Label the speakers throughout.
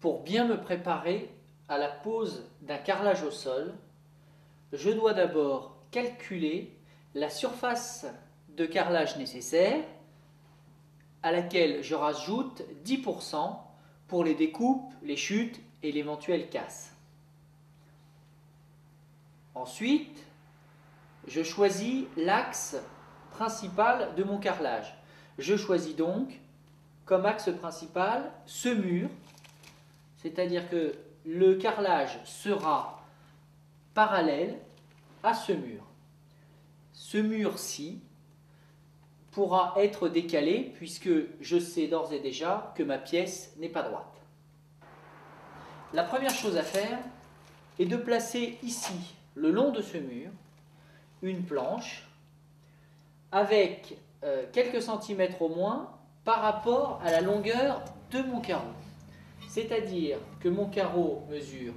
Speaker 1: Pour bien me préparer à la pose d'un carrelage au sol, je dois d'abord calculer la surface de carrelage nécessaire à laquelle je rajoute 10% pour les découpes, les chutes et l'éventuelle casse. Ensuite, je choisis l'axe principal de mon carrelage. Je choisis donc comme axe principal ce mur, c'est-à-dire que le carrelage sera parallèle à ce mur. Ce mur-ci pourra être décalé puisque je sais d'ores et déjà que ma pièce n'est pas droite. La première chose à faire est de placer ici, le long de ce mur, une planche avec quelques centimètres au moins par rapport à la longueur de mon carreau. C'est-à-dire que mon carreau mesure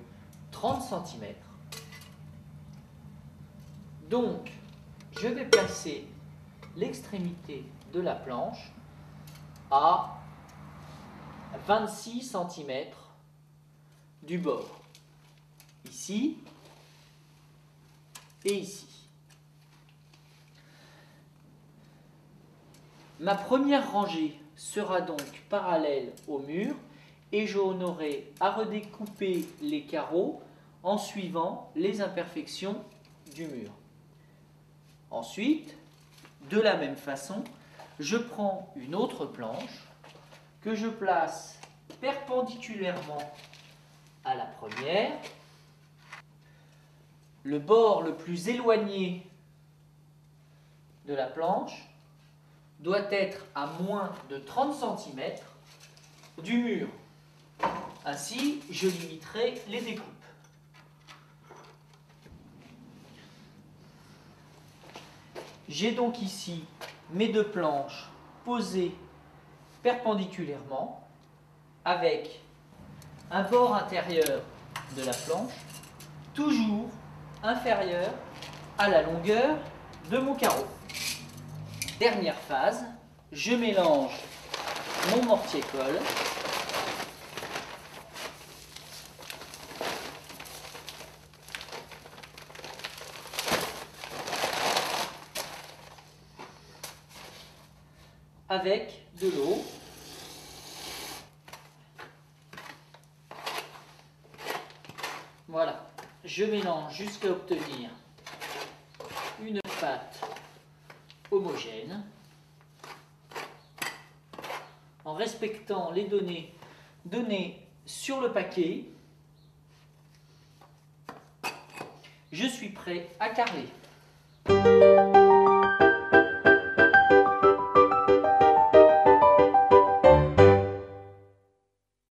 Speaker 1: 30 cm. Donc, je vais placer l'extrémité de la planche à 26 cm du bord. Ici et ici. Ma première rangée sera donc parallèle au mur et j'en aurai à redécouper les carreaux en suivant les imperfections du mur. Ensuite, de la même façon, je prends une autre planche que je place perpendiculairement à la première. Le bord le plus éloigné de la planche doit être à moins de 30 cm du mur. Ainsi, je limiterai les découpes. J'ai donc ici mes deux planches posées perpendiculairement avec un bord intérieur de la planche toujours inférieur à la longueur de mon carreau. Dernière phase, je mélange mon mortier-colle avec de l'eau. Voilà, je mélange jusqu'à obtenir une pâte homogène en respectant les données données sur le paquet. Je suis prêt à carreler.